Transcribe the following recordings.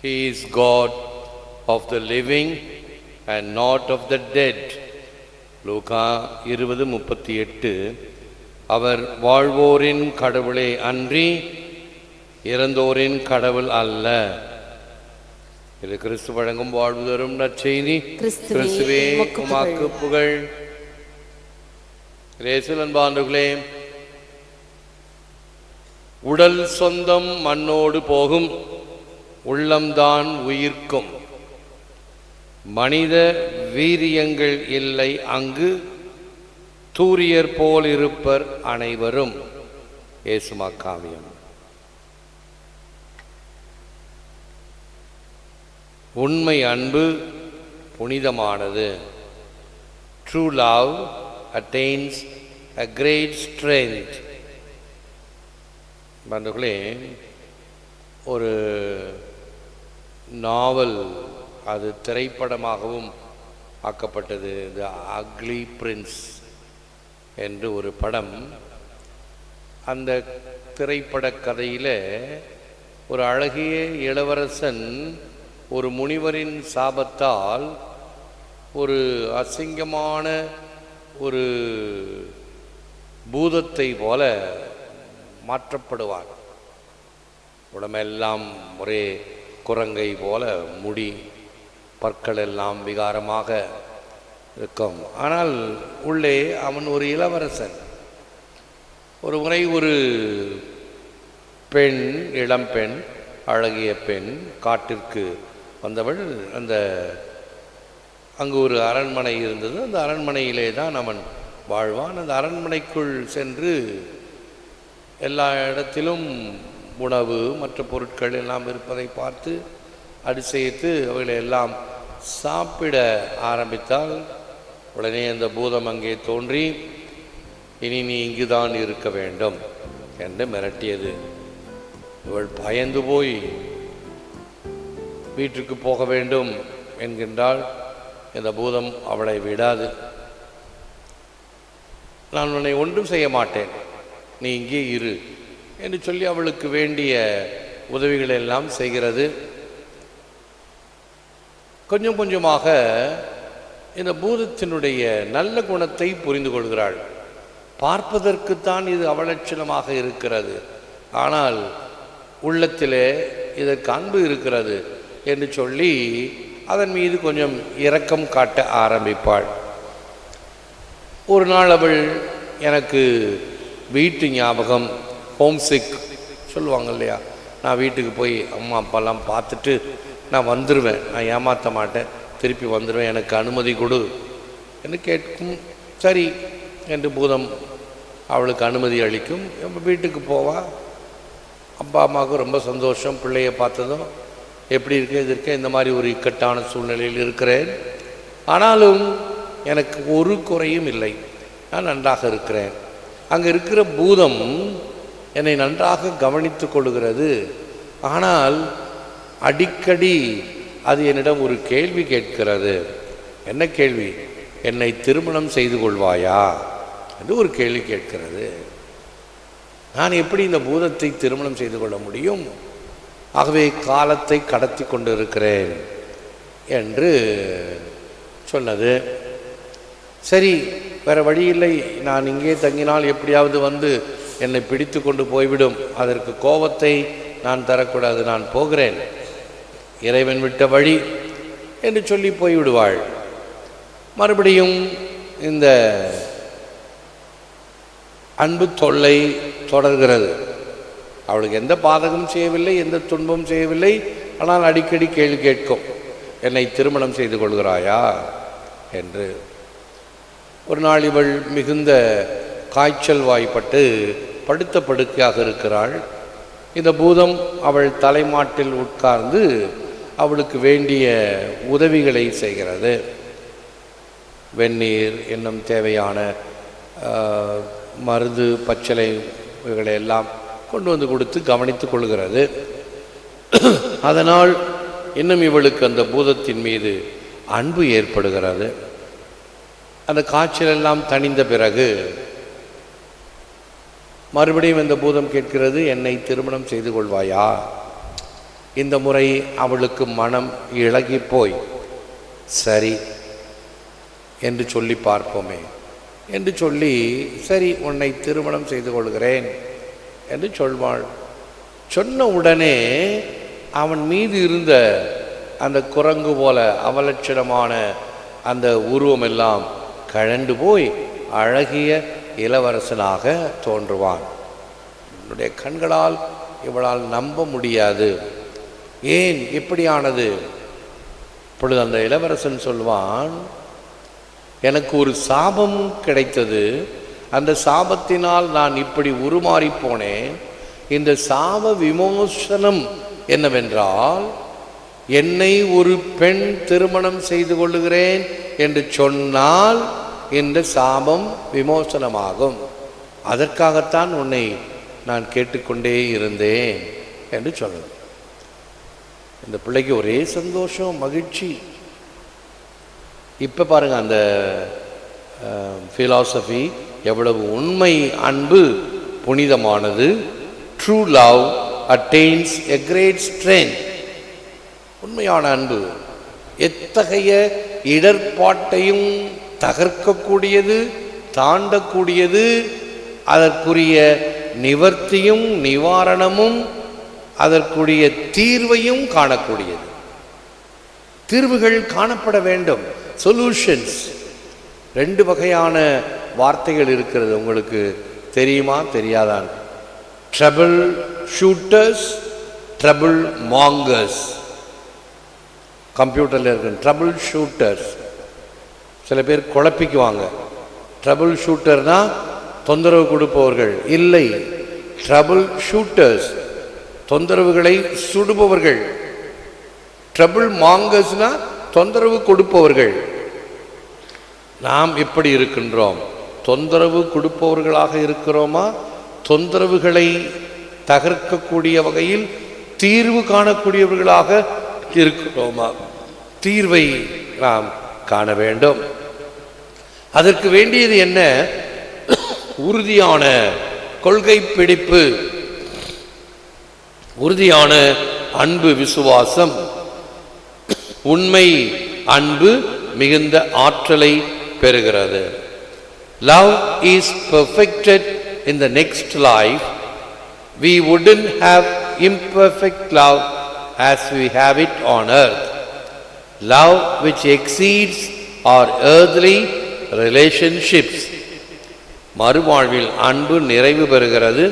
He is God of the living and not of the dead. லூக்கா 20:38. அவர் வாழ்வோரின் கடவுளே அன்றி இறந்தோரின் கடவுள் அல்ல. இது கிறிஸ்து வழங்கும் வாழ்வு தரும் நற்செய்தி. கிறிஸ்துவே உமக்கு புகழ். இயேசுவின் அன்பார்ந்தவர்களே, உடல் சொந்தம் மண்ணோடு போகும், உள்ளம்தான் உயிர்க்கும். மனித வீரியங்கள் இல்லை அங்கு, தூரியர் போல் இருப்பர் அனைவரும். இயேசுமா காவியம். உண்மை அன்பு புனிதமானது. True love attains a great strength. பந்துகளே, ஒரு நாவல் அது திரைப்படமாகவும் ஆக்கப்பட்டது. தி அக்லி பிரின்ஸ் என்று ஒரு படம். அந்த திரைப்பட கதையில் ஒரு அழகிய இளவரசன் ஒரு முனிவரின் சாபத்தால் ஒரு அசிங்கமான ஒரு பூதத்தை போல மாற்றப்படுவார். உடம்பெல்லாம் ஒரே குரங்கை போல முடி, பற்கள் எல்லாம் விகாரமாக இருக்கும். ஆனால் உள்ளே அவன் ஒரு இளவரசன். ஒரு முறை ஒரு பெண், இளம்பெண், அழகிய பெண் காட்டிற்கு வந்தவள். அங்கு ஒரு அரண்மனை இருந்தது. அந்த அரண்மனையிலே தான் அவன் வாழ்வான். அந்த அரண்மனைக்குள் சென்று எல்லா இடத்திலும் உணவு மற்ற பொருட்கள் எல்லாம் இருப்பதை பார்த்து அதிசயித்து அவைகளை எல்லாம் சாப்பிட ஆரம்பித்தால் உடனே அந்த பூதம் அங்கே தோன்றி, இனி நீ இங்குதான் இருக்க வேண்டும் என்று மிரட்டியது. இவள் பயந்து போய் வீட்டுக்கு போக வேண்டும் என்கின்றாள். இந்த பூதம் அவளை விடாது. நான் உன்னை ஒன்றும் செய்ய மாட்டேன், நீ இங்கே இரு என்று சொல்லி அவளுக்கு வேண்டிய உதவிகளை எல்லாம் செய்கிறது. கொஞ்சம் கொஞ்சமாக இந்த பூதத்தினுடைய நல்ல குணத்தை புரிந்து கொள்கிறாள். பார்ப்பதற்குத்தான் இது அவலட்சணமாக இருக்கிறது, ஆனால் உள்ளத்திலே இதற்கு அன்பு இருக்கிறது என்று சொல்லி அதன் மீது கொஞ்சம் இரக்கம் காட்ட ஆரம்பிப்பாள். ஒரு நாள் அவள், எனக்கு வீட்டு ஞாபகம், ஹோம்சிக் சொல்லுவாங்க இல்லையா, நான் வீட்டுக்கு போய் அம்மா அப்பாலாம் பார்த்துட்டு நான் வந்துடுவேன், நான் ஏமாற்ற மாட்டேன், திருப்பி வந்துடுவேன், எனக்கு அனுமதி கொடு என்று கேட்கும். சரி என்று பூதம் அவளுக்கு அனுமதி அளிக்கும். வீட்டுக்கு போவா. அப்பா அம்மாவுக்கு ரொம்ப சந்தோஷம், பிள்ளையை பார்த்ததும் எப்படி இருக்க இது இருக்க, இந்த மாதிரி ஒரு இக்கட்டான சூழ்நிலையில் இருக்கிறேன், ஆனாலும் எனக்கு ஒரு குறையும் இல்லை, நான் நன்றாக இருக்கிறேன். அங்கே இருக்கிற பூதம் என்னை நன்றாக கவனித்து கொள்கிறது. ஆனால் அடிக்கடி அது என்னிடம் ஒரு கேள்வி கேட்கிறது. என்ன கேள்வி? என்னை திருமணம் செய்து கொள்வாயா என்று ஒரு கேள்வி கேட்கிறது. நான் எப்படி இந்த பூதத்தை திருமணம் செய்து கொள்ள முடியும்? ஆகவே காலத்தை கடத்தி கொண்டிருக்கிறேன் என்று சொன்னது. சரி, வேறு வழி இல்லை, நான் இங்கே தங்கினால் எப்படியாவது வந்து என்னை பிடித்து கொண்டு போய்விடும், அதற்கு கோபத்தை நான் தரக்கூடாது, நான் போகிறேன், இறைவன் விட்ட வழி என்று சொல்லி போய்விடுவாள். மறுபடியும் இந்த அன்பு தொல்லை தொடர்கிறது. அவளுக்கு எந்த பாதகமும் செய்யவில்லை, எந்த துன்பம் செய்யவில்லை, ஆனால் அடிக்கடி கேள்வி கேட்கும், என்னை திருமணம் செய்து கொள்கிறாயா என்று. ஒரு நாள் இவள் மிகுந்த காய்ச்சல் வாய்ப்பட்டு படுத்த படுக்கையாக இருக்கிறாள். இந்த பூதம் அவள் தலைமாட்டில் உட்கார்ந்து அவளுக்கு வேண்டிய உதவிகளை செய்கிறது. வெந்நீர், இன்னும் தேவையான மருந்து, பச்சிலை இவைகளை எல்லாம் கொண்டு வந்து கொடுத்து கவனித்து கொள்கிறது. அதனால் இன்னும் இவளுக்கு அந்த பூதத்தின் மீது அன்பு ஏற்படுகிறது. அந்த காய்ச்சல் எல்லாம் தணிந்த பிறகு மறுபடியும் இந்த பூதம் கேட்கிறது, என்னை திருமணம் செய்து கொள்வாயா இந்த முறை அவளுக்கு மனம் இளகி போய் சரி என்று சொல்லி பார்ப்போமே என்று சொல்லி சரி உன்னை திருமணம் செய்து கொள்கிறேன் என்று சொல்வாள். சொன்ன உடனே அவன் மீது இருந்த அந்த குரங்கு போல அவலட்சணமான அந்த உருவமெல்லாம் கழண்டு போய் அழகிய இளவரசனாக தோன்றுவான். என்னுடைய கண்களால் இவளால் நம்ப முடியாது. ஏன் இப்படியானது? இப்பொழுது அந்த இளவரசன் சொல்வான், எனக்கு ஒரு சாபம் கிடைத்தது, அந்த சாபத்தினால் நான் இப்படி உருமாறி போனேன். இந்த சாப விமோசனம் என்னவென்றால், என்னை ஒரு பெண் திருமணம் செய்து கொள்ளுகிறேன் என்று சொன்னால் இந்த சாபம் விமோசனமாகும். அதற்காகத்தான் உன்னை நான் கேட்டுக்கொண்டே இருந்தேன் என்று சொன்னது. இந்த பிள்ளைக்கு ஒரே சந்தோஷம், மகிழ்ச்சி. இப்போ பாருங்க, அந்த ஃபிலாசபி எவ்வளவு உண்மை அன்பு புனிதமானது. True love attains a great strength. உண்மையான அன்பு எத்தகைய இடர்பாட்டையும் தகர்க்கக்கூடியது, தாண்டக்கூடியது, அதற்குரிய நிவர்த்தியும் நிவாரணமும் அதற்குரிய தீர்வையும் காணக்கூடியது. தீர்வுகள் காணப்பட வேண்டும், சொல்யூஷன்ஸ். 2 வகையான வார்த்தைகள் இருக்கிறது, உங்களுக்கு தெரியுமா தெரியாதான்? Trouble shooters, trouble mongers. கம்ப்யூட்டரில் இருக்கு ட்ரபிள் ஷூட்டர்ஸ். சில பேர் குழப்பிக்குவாங்க. ட்ரபிள் ஷூட்டர்னா தொந்தரவு கொடுப்பவர்கள் இல்லை. ட்ரபிள் ஷூட்டர்ஸ் தொந்தரவுகளை சுடுபவர்கள். ட்ரபிள் மாங்கர்ஸ்னா தொந்தரவு கொடுப்பவர்கள். நாம் எப்படி இருக்கின்றோம்? தொந்தரவு கொடுப்பவர்களாக இருக்கிறோமா? தொந்தரவுகளை தகர்க்கக்கூடிய வகையில் தீர்வு காணக்கூடியவர்களாக இருக்கிறோமா? தீர்வை நாம் காண வேண்டும். அதற்கு வேண்டியது என்ன? உறுதியான கொள்கை பிடிப்பு, உறுதியான அன்பு, விசுவாசம். உண்மை அன்பு மிகுந்த ஆற்றலை பெறுகிறது. Love is perfected in the next life. We wouldn't have imperfect love as we have it on earth. Love which exceeds our earthly relationships. மறுவாழ்வில் அன்பு நிறைவு பெறுகிறது.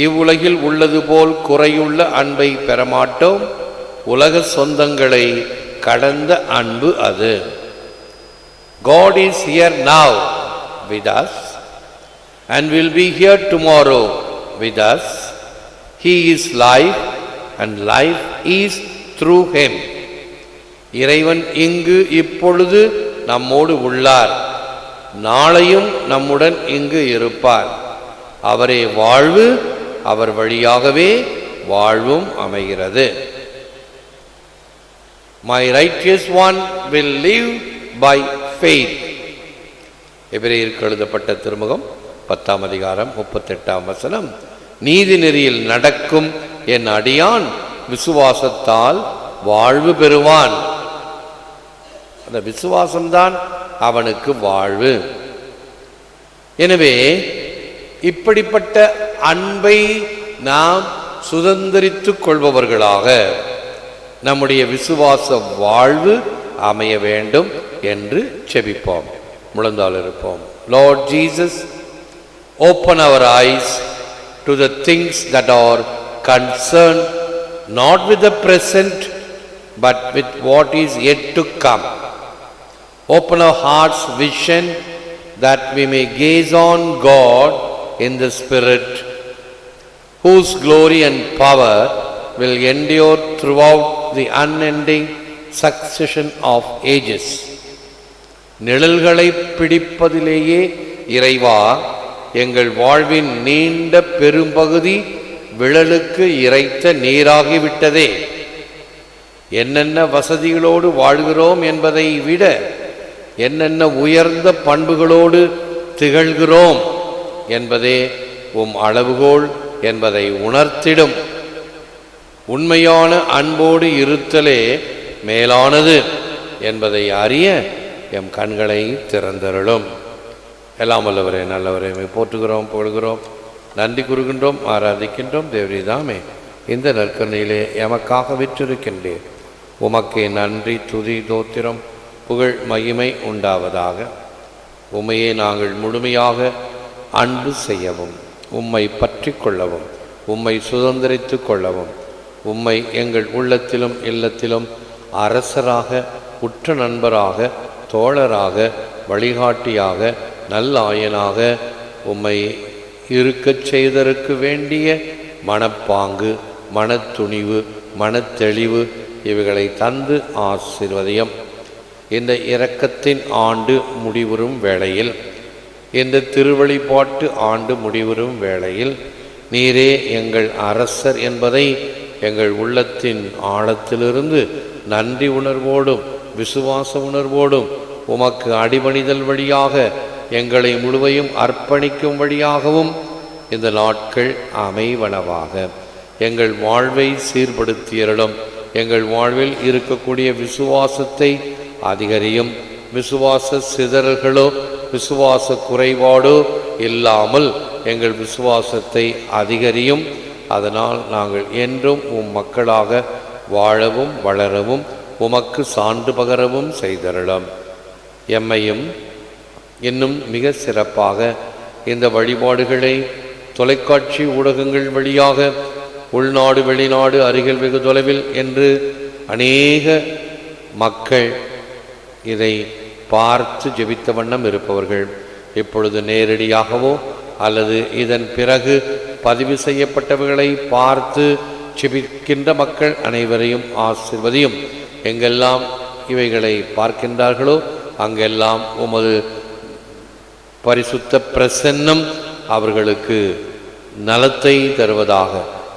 இவ்வுலகில் உள்ளது போல் குறையுள்ள அன்பை பெறமாட்டோம். உலக சொந்தங்களை கடந்த அன்பு அது. God is here now with us and will be here tomorrow with us. He is life and life is through him. இறைவன் இங்கு இப்பொழுது நம்மோடு உள்ளார், நாளையும் நம்முடன் இங்கு இருப்பார். அவரே வாழ்வு, அவர் வழியாகவே வாழ்வும் அமைகிறது. My righteous one will live by faith. எபிரேயருக்கு எழுதப்பட்ட திருமுகம் 10ஆம் அதிகாரம் 38ஆம் வசனம். நீதி நெறியில் நடக்கும் என் அடியான் விசுவாசத்தால் வாழ்வு பெறுவான். அந்த விசுவாசம்தான் அவனுக்கு வாழ்வு. எனவே இப்படிப்பட்ட அன்பை நாம் சுதந்திரித்துக் கொள்பவர்களாக நம்முடைய விசுவாச வாழ்வு அமைய வேண்டும் என்று செபிப்போம். முழந்தால் இருப்போம். Lord Jesus, open our eyes to the things that are concerned not with the present but with what is yet to come. Open our hearts' vision that we may gaze on God in the Spirit, whose glory and power will endure throughout the unending succession of ages. நிழல்களை பிடிப்பதிலேயே இறைவா, எங்கள் வாழ்வின் நீண்ட பெரும்பகுதி விழலுக்கு இறைத்த நீராகிவிட்டதே. என்னென்ன வசதிகளோடு வாழ்கிறோம் என்பதை விட என்னென்ன உயர்ந்த பண்புகளோடு திகழ்கிறோம் என்பதே உம் அளவுகோல் என்பதை உணர்த்திடும். உண்மையான அன்போடு இருத்தலே மேலானது என்பதை அறிய எம் கண்களை திறந்தருளும். எல்லாம் வல்லவரே, நல்லவரே, போற்றுகிறோம், புகழ்கிறோம், நன்றி கூறுகின்றோம், ஆராதிக்கின்றோம். தேவரீதாமே இந்த நற்கருணையிலே எமக்காக விற்றிருக்கின்றேன். உமக்கே நன்றி, துதி, தோத்திரம், புகழ், மகிமை உண்டாவதாக. உம்மையே நாங்கள் முழுமையாக அன்பு செய்யவும், உம்மை பற்றி கொள்ளவும், உம்மை சுதந்திரித்து கொள்ளவும், உம்மை எங்கள் உள்ளத்திலும் இல்லத்திலும் அரசராக, உற்ற நண்பராக, தோழராக, வழிகாட்டியாக, நல்லாயனாக உம்மை இருக்கச் செய்தற்கு வேண்டிய மனப்பாங்கு, மனத்துணிவு, மனத்தெளிவு இவைகளை தந்து ஆசீர்வதியும். இந்த இரக்கத்தின் ஆண்டு முடிவுறும் வேளையில், இந்த திருவழிபாட்டு ஆண்டு முடிவுறும் வேளையில், நீரே எங்கள் அரசர் என்பதை எங்கள் உள்ளத்தின் ஆழத்திலிருந்து நன்றி உணர்வோடும் விசுவாச உணர்வோடும் உமக்கு அடிபணிதல் வழியாக எங்களை முழுமையும் அர்ப்பணிக்கும் வழியாகவும் இந்த நாட்கள் அமைவனவாக. எங்கள் வாழ்வை சீர்படுத்தியருளும். எங்கள் வாழ்வில் இருக்கக்கூடிய விசுவாசத்தை அதிகரியும். விசுவாச சிதறல்களோ விசுவாச குறைபாடோ இல்லாமல் எங்கள் விசுவாசத்தை அதிகரியும். அதனால் நாங்கள் என்றும் உம் மக்களாக வாழவும் வளரவும் உமக்கு சான்று பகரவும் செய்தருளும். எம்மையும் இன்னும் மிக சிறப்பாக இந்த வழிபாடுகளை தொலைக்காட்சி ஊடகங்கள் வழியாக உள்நாடு, வெளிநாடு, அருகில், வெகு தொலைவில் என்று அநேக மக்கள் இதை பார்த்து ஜெபித்த வண்ணம் இருப்பவர்கள் இப்பொழுது நேரடியாகவோ அல்லது இதன் பிறகு பதிவு செய்யப்பட்டவர்களை பார்த்து ஜெபிக்கின்ற மக்கள் அனைவரையும் ஆசீர்வதியும். எங்கெல்லாம் இவைகளை பார்க்கின்றார்களோ அங்கெல்லாம் உமது பரிசுத்த பிரசன்னம் அவர்களுக்கு நலத்தை தருவதாக.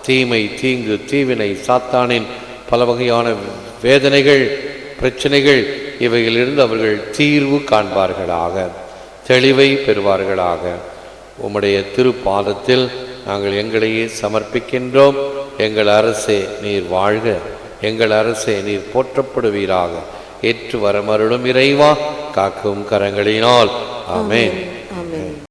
தீமை, தீங்கு, தீவினை, சாத்தானின் பல வகையான வேதனைகள், பிரச்சனைகள் இவைகளிலிருந்து அவர்கள் தீர்வு காண்பார்களாக, தெளிவை பெறுவார்களாக. உம்முடைய திருப்பாதத்தில் நாங்கள் எங்களையே சமர்ப்பிக்கின்றோம். எங்கள் அரசே நீர் வாழ்க, எங்கள் அரசே நீர் போற்றப்படுவீராக. ஏற்று வரமருளும் இறைவா, காக்கும் கரங்களினால் ஆமென்.